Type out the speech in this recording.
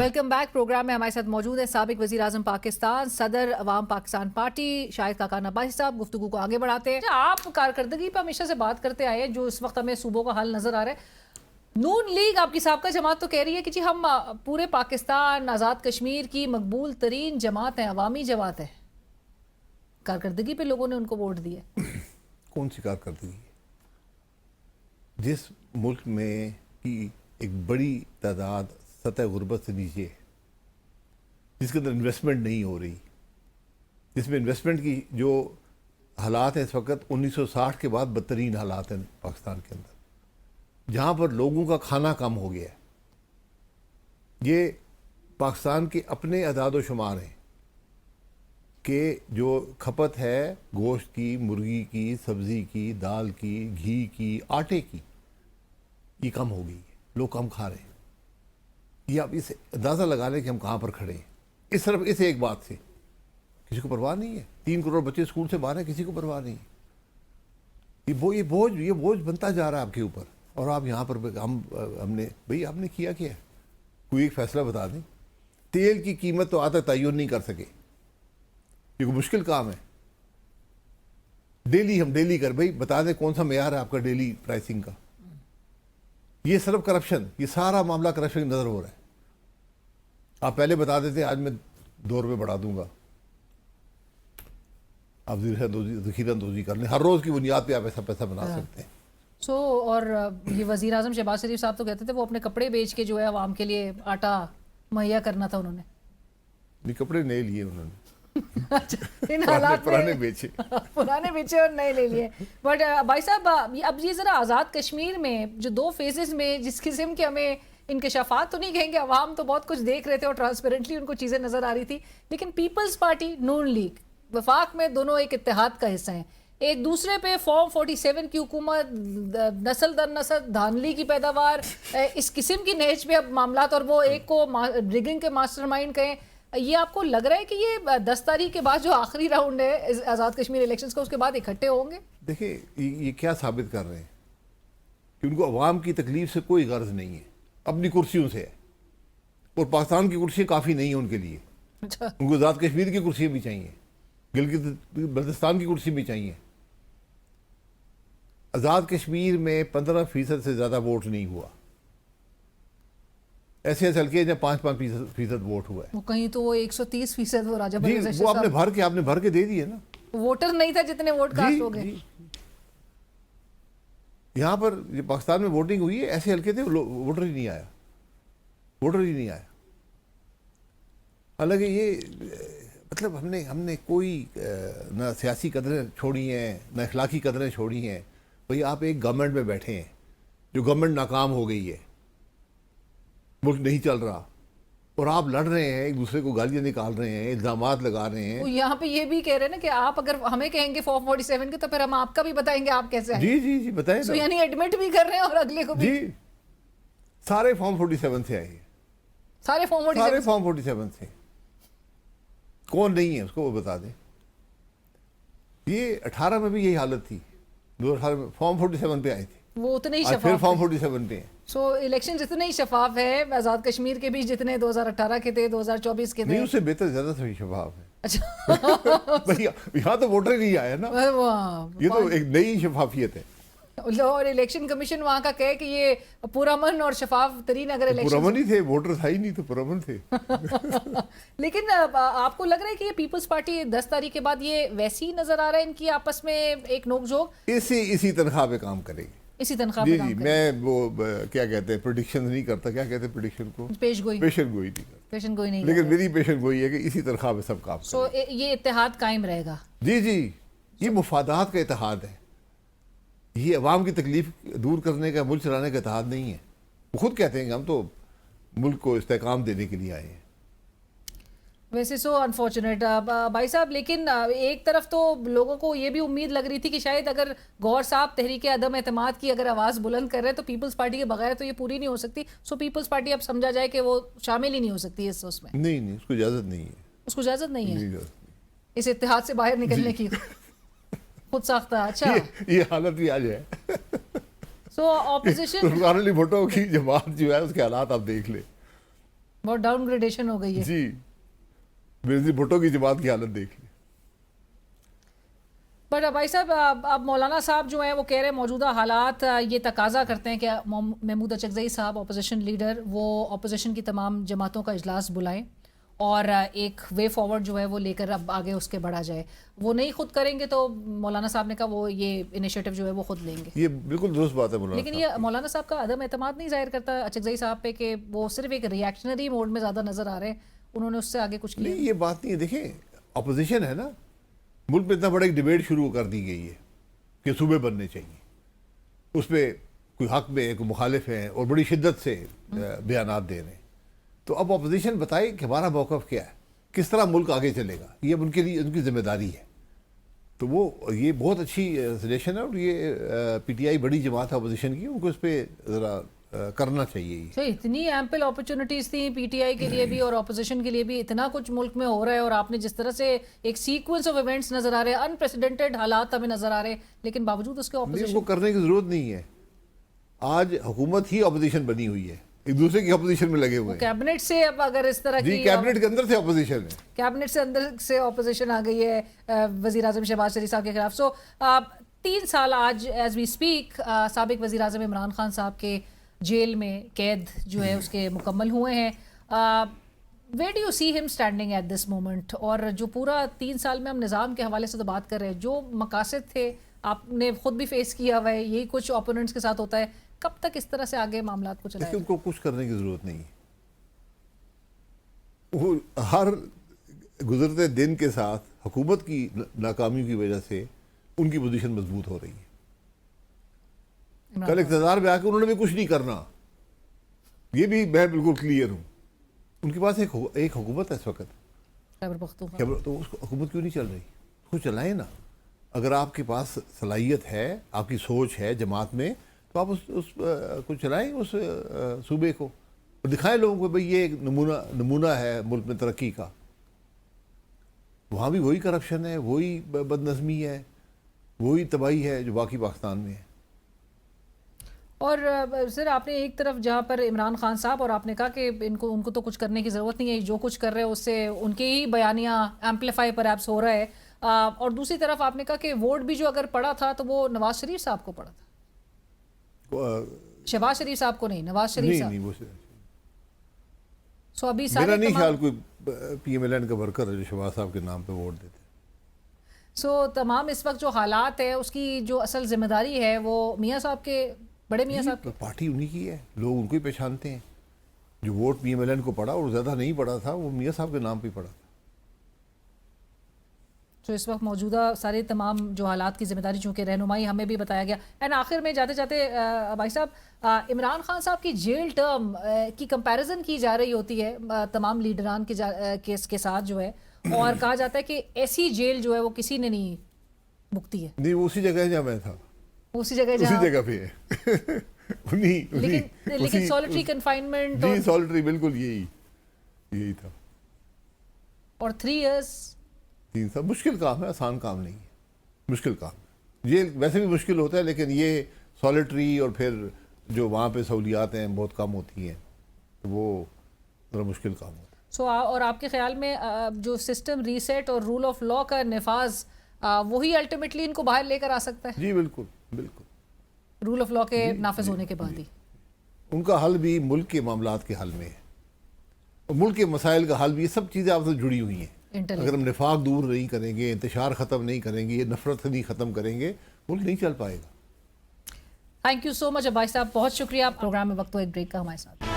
Welcome back. Programme में हमारे साथ मौजूद है साबिक वज़ीर आज़म पाकिस्तान, सदर अवाम पाकिस्तान पार्टी शाहिद काकान अब्बासी साहब। गुफ्तगू को आगे बढ़ाते हैं। आप कारकर्दगी पर हमेशा से बात करते आए हैं, जो इस वक्त हमें सूबों का हाल नज़र आ रहा है। नून लीग आपकी साबका जमात तो कह रही है कि जी हम पूरे पाकिस्तान आज़ाद कश्मीर की मकबूल तरीन जमात है, अवामी जमात है। कारकर्दगी पे लोगों ने उनको वोट दिए। कौन सी कारकर्दगी? जिस मुल्क में की एक बड़ी तादाद सतह गुर्बत से नीचे है, जिसके अंदर इन्वेस्टमेंट नहीं हो रही, जिसमें इन्वेस्टमेंट की जो हालात हैं इस वक्त 1960 के बाद बदतरीन हालात हैं पाकिस्तान के अंदर, जहाँ पर लोगों का खाना कम हो गया है। ये पाकिस्तान के अपने अदाद व शुमार हैं कि जो खपत है गोश्त की, मुर्गी की, सब्ज़ी की, दाल की, घी की, आटे की, ये कम हो गई है। लोग कम खा रहे हैं। ये आप इस अंदाज़ा लगा लें कि हम कहाँ पर खड़े हैं। इस सिर्फ इस एक बात से किसी को परवाह नहीं है। 3 करोड़ बच्चे स्कूल से बाहर हैं, किसी को परवाह नहीं है। ये बोझ बनता जा रहा है आपके ऊपर। और आप यहाँ पर हमने भाई आपने किया क्या? कोई एक फैसला बता दें। तेल की कीमत तो आज तक तयन नहीं कर सके। ये कोई मुश्किल काम है? डेली कर भाई बता दें कौन सा मेयार है आपका डेली प्राइसिंग का। ये सिर्फ करप्शन, ये सारा मामला करप्शन की नज़र हो रहा है। आप पहले बता देते आज मैं 2 रुपये बढ़ा दूंगा, आप ज़ख़ीरा-अंदोज़ी कर लें, हर रोज़ की बुनियाद पे आप ऐसा पैसा बना सकते हैं। और ये वज़ीर आज़म शहबाज शरीफ साहब तो कहते थे वो अपने कपड़े बेच के जो है आवाम के लिए आटा मुहैया करना था उन्होंने। नहीं, कपड़े नए लिए उन्होंने। इन हालात पुराने बेचे और नए ले लिए। बट भाई साहब अब ये ज़रा आज़ाद कश्मीर में जो 2 फेजेस में जिस किस्म के हमें इंकशाफात तो नहीं कहेंगे, अवाम तो बहुत कुछ देख रहे थे और ट्रांसपेरेंटली उनको चीज़ें नज़र आ रही थी, लेकिन पीपल्स पार्टी, नून लीग, वफाक में दोनों एक इत्तेहाद का हिस्सा हैं। एक दूसरे पे फॉर्म 47 की हुकूमत, नस्ल दर नस्ल धांधली की पैदावार, इस किस्म की नहज पे अब मामलात, और वो एक को रिगिंग के मास्टरमाइंड कहें। ये आपको लग रहा है कि ये 10 तारीख के बाद जो आखिरी राउंड है आज़ाद कश्मीर इलेक्शंस का, उसके बाद इकट्ठे होंगे? देखिए ये क्या साबित कर रहे हैं कि उनको अवाम की तकलीफ से कोई गर्ज नहीं है, अपनी कुर्सियों से है। और पाकिस्तान की कुर्सियाँ काफ़ी नहीं है उनके लिए। अच्छा। उनको आज़ाद कश्मीर की कुर्सियाँ भी चाहिए, गिलगित बल्तिस्तान की कुर्सी भी चाहिए। आज़ाद कश्मीर में 15% से ज़्यादा वोट नहीं हुआ। ऐसे हल्के जब 5-5% वोट हुआ है। वो कहीं तो वो 130% वो राजा जी, वो आपने भर के दे दिए ना। वोटर नहीं था जितने वोट कास्ट हो गए। यहाँ पर जो पाकिस्तान में वोटिंग हुई है ऐसे हल्के थे, वोटर ही नहीं आया। हालांकि ये मतलब हमने कोई ना सियासी कदरें छोड़ी हैं, ना अखलाकी कदरें छोड़ी हैं। भाई आप एक गवर्नमेंट में बैठे हैं, जो गवर्नमेंट नाकाम हो गई है, मुल्क नहीं चल रहा, और आप लड़ रहे हैं, एक दूसरे को गालियां निकाल रहे हैं, इल्जामात लगा रहे हैं। यहाँ पे ये भी कह रहे हैं ना कि आप अगर हमें कहेंगे फॉर्म 47 के, तो फिर हम आपका भी बताएंगे आप कैसे हैं। जी बताएं। तो यानी एडमिट भी कर रहे हैं और अगले को भी। जी, सारे फॉर्म 47 से आए हैं। सारे फॉर्म 47 से। कौन नहीं है उसको वो बता दें। ये 18 में भी यही हालत थी। 2018 में फॉर्म 47 पे आए थे, वो उतने ही फिर फॉर्म 47 पे हैं। सो इलेक्शन जितने ही शफाफ है आज़ाद कश्मीर के भी, जितने 2018 के थे, 2024 के थे, नहीं उससे बेहतर ज्यादा सही शफाफ है। अच्छा। भैया यहाँ तो वोटर नहीं आया ना, ये तो एक नई शफाफियत है। और इलेक्शन कमीशन वहाँ का कहे कि ये पुरअमन और शफाफ तरीन अगर इलेक्शन, पुरअमन ही थे, वोटर था ही नहीं तो पुरअमन थे। लेकिन आपको लग रहा है कि ये पीपल्स पार्टी 10 तारीख के बाद ये वैसी ही नजर आ रहा है, इनकी आपस में एक नोकझोंक इसी तनख्वाह पे काम करेगी। इसी तनख्वाह जी पे काम जी, करेगी। मैं वो क्या कहते हैं प्रेडिक्शन नहीं करता, क्या कहते हैं प्रेडिक्शन को, पेशगोई नहीं करता, पेशन गोई नहीं, लेकिन मेरी पेशन गोई है कि इसी तनख्वाह पे सब काम। सो ये इत्तेहाद कायम रहेगा। जी, ये मुफादात का इत्तेहाद है। ये अवाम की तकलीफ दूर करने का, मुल्क चलाने का इत्तेहाद नहीं है। वो खुद कहते हैं कि हम तो मुल्क को इस्तेहकाम देने के लिए आए हैं। वैसे सो अनफॉर्चुनेट भाई साहब, लेकिन एक तरफ तो लोगों को ये भी उम्मीद लग रही थी कि शायद अगर गौर साहब तहरीक अदम एतमाद की अगर आवाज़ बुलंद कर रहे हैं तो पीपल्स पार्टी के बगैर तो ये पूरी नहीं हो सकती। सो पीपल्स पार्टी अब समझा जाए कि वो शामिल ही नहीं हो सकती है उसमें। नहीं, उसको इजाज़त नहीं है। उसको इजाज़त नहीं है इस इत्तेहाद से बाहर निकलने की, खुद साख्ता। अच्छा, ये हालत भी आज है। सो ऑपोजिशन भुट्टो की जमात जो है उसके हालात आप देख ले। بہت ڈاؤن گریڈیشن ہو گئی ہے. جی بینظیر بھٹو کی جماعت کی حالت دیکھ لی. بٹ بھائی صاحب اب مولانا صاحب جو ہیں وہ کہہ رہے ہیں موجودہ حالات یہ تقاضا کرتے ہیں کہ محمود اچکزئی صاحب اپوزیشن لیڈر وہ اپوزیشن کی تمام جماعتوں کا اجلاس بلائیں اور ایک وے فارورڈ جو ہے وہ لے کر اب آگے اس کے بڑھا جائے. وہ نہیں خود کریں گے تو مولانا صاحب نے کہا وہ یہ انیشیٹو جو ہے وہ خود لیں گے. یہ بالکل درست بات ہے مولانا لیکن یہ مولانا صاحب کا عدم اعتماد نہیں ظاہر کرتا اچکزئی صاحب پہ کہ وہ صرف ایک ریئیکشنری موڈ میں زیادہ نظر آ رہے ہیں, انہوں نے اس سے آگے کچھ کیا؟ نہیں یہ بات نہیں ہے. دیکھیں اپوزیشن ہے نا, ملک میں اتنا بڑا ایک ڈیبیٹ شروع کر دی گئی ہے کہ صوبے بننے چاہیے, اس پہ کوئی حق میں ہے کوئی مخالف ہیں اور بڑی شدت سے بیانات دے رہے ہیں. تو اب اپوزیشن بتائے کہ ہمارا موقف کیا ہے, کس طرح ملک آگے چلے گا, یہ ان کے لیے ان کی ذمہ داری ہے. تو وہ یہ بہت اچھی سجیشن ہے اور یہ پی ٹی آئی بڑی جماعت ہے اپوزیشن کی, ان کو اس پہ ذرا کرنا چاہیے. تو اتنی ایمپل اپرچونٹیز تھیں پی ٹی آئی کے لیے بھی اور اپوزیشن کے لیے بھی, اتنا کچھ ملک میں ہو رہا ہے اور آپ نے جس طرح سے ایک سیکوینس آف ایونٹس نظر آ رہے ہیں, انپریسیڈنٹڈ حالات ہمیں نظر آ رہے ہیں, لیکن باوجود اس کے اپوزیشن کو کرنے کی ضرورت نہیں ہے. آج حکومت ہی اپوزیشن بنی ہوئی ہے, ایک دوسرے کی اپوزیشن میں لگے ہوئے ہیں. کیبنٹ سے اب اگر اس طرح کی کیبنٹ کے اندر سے اپوزیشن ہے, کیبنٹ سے اندر سے اپوزیشن آ گئی ہے وزیر اعظم شہباز شریف صاحب کے خلاف. سو 3 سال آج ایز وی اسپیک سابق وزیر اعظم عمران خان صاحب کے جیل میں قید جو ہے اس کے مکمل ہوئے ہیں. ویئر ڈو یو سی ہم اسٹینڈنگ ایٹ دس مومنٹ؟ اور جو پورا 3 سال میں ہم نظام کے حوالے سے تو بات کر رہے ہیں, جو مقاصد تھے آپ نے خود بھی فیس کیا ہوا ہے, یہی کچھ اوپوننٹس کے ساتھ ہوتا ہے, کب تک اس طرح سے آگے معاملات کو چلائیں؟ ان کو کچھ کرنے کی ضرورت نہیں ہے. وہ ہر گزرتے دن کے ساتھ حکومت کی ناکامیوں کی وجہ سے ان کی پوزیشن مضبوط ہو رہی ہے. کل اقتدار میں آ کے انہوں نے بھی کچھ نہیں کرنا, یہ بھی میں بالکل کلیئر ہوں. ان کے پاس ایک حکومت ہے اس وقت, تو اس حکومت کیوں نہیں چل رہی؟ اس کو چلائیں نا. اگر آپ کے پاس صلاحیت ہے, آپ کی سوچ ہے جماعت میں, تو آپ اس کو چلائیں, اس صوبے کو, اور دکھائیں لوگوں کو بھئی یہ ایک نمونہ ہے ملک میں ترقی کا. وہاں بھی وہی کرپشن ہے, وہی بد نظمی ہے, وہی تباہی ہے جو باقی پاکستان میں ہے. اور سر آپ نے ایک طرف جہاں پر عمران خان صاحب, اور آپ نے کہا کہ ان کو تو کچھ کرنے کی ضرورت نہیں ہے, جو کچھ کر رہے ہیں اس سے ان کے ہی بیانیہ ایمپلیفائی پر ایپس ہو رہا ہے, اور دوسری طرف آپ نے کہا کہ ووٹ بھی جو اگر پڑا تھا تو وہ نواز شریف صاحب کو پڑا تھا, شہباز شریف صاحب کو نہیں, نواز شریف صاحب. سو ابھی میرا نہیں خیال کوئی پی ایم ایل این کا ورکر ہے جو شہباز صاحب کے نام پہ ووٹ دیتے. سو تمام اس وقت جو حالات ہے اس کی جو اصل ذمہ داری ہے وہ میاں صاحب کے, بڑے میاں صاحب کی. پارٹی انہی کی ہے, لوگ ان کو ہی پہچانتے ہیں. جو vote P M L N کو پڑا اور زیادہ نہیں پڑا تھا, وہ میاں صاحب کے نام پہ پڑا تھا. تو اس وقت موجودہ سارے تمام جو حالات کی ذمہ داری چونکہ رہنمائی ہمیں بھی بتایا گیا. اینڈ آخر میں جاتے جاتے بھائی صاحب, عمران خان صاحب کی جیل ٹرم کی کمپیریزن کی جا رہی ہوتی ہے تمام لیڈران کے ساتھ جو ہے, اور کہا جاتا ہے کہ ایسی جیل جو ہے وہ کسی نے نہیں بھگتی ہے. نہیں, وہ اسی جگہ جہاں میں تھا, اسی جگہ پہ ہے. لیکن سولیٹری کنفائنمنٹ, جی سولیٹری, بالکل یہی تھا. اور 3 ایئرز 3 سال مشکل کام ہے, آسان کام نہیں ہے, مشکل کام ہے. یہ ویسے بھی مشکل ہوتا ہے, لیکن یہ سولیٹری اور پھر جو وہاں پہ سہولیات ہیں بہت کم ہوتی ہیں, تو وہ ذرا مشکل کام ہوتا ہے. سو اور آپ کے خیال میں جو سسٹم ریسیٹ اور رول آف لا کا نفاذ وہی الٹیمیٹلی ان کو باہر لے کر آ سکتا ہے؟ جی بالکل بالکل, رول آف لا کے نافذ ہونے کے بعد ہی. ان کا حل بھی ملک کے معاملات کے حل میں ہے, اور ملک کے مسائل کا حل بھی, یہ سب چیزیں آپ سے جڑی ہوئی ہیں. اگر ہم نفاق دور نہیں کریں گے, انتشار ختم نہیں کریں گے, نفرت نہیں ختم کریں گے, ملک نہیں چل پائے گا. تھینک یو سو مچ عباس صاحب, بہت شکریہ. پروگرام میں وقت ہو ایک بریک کا ہمارے ساتھ.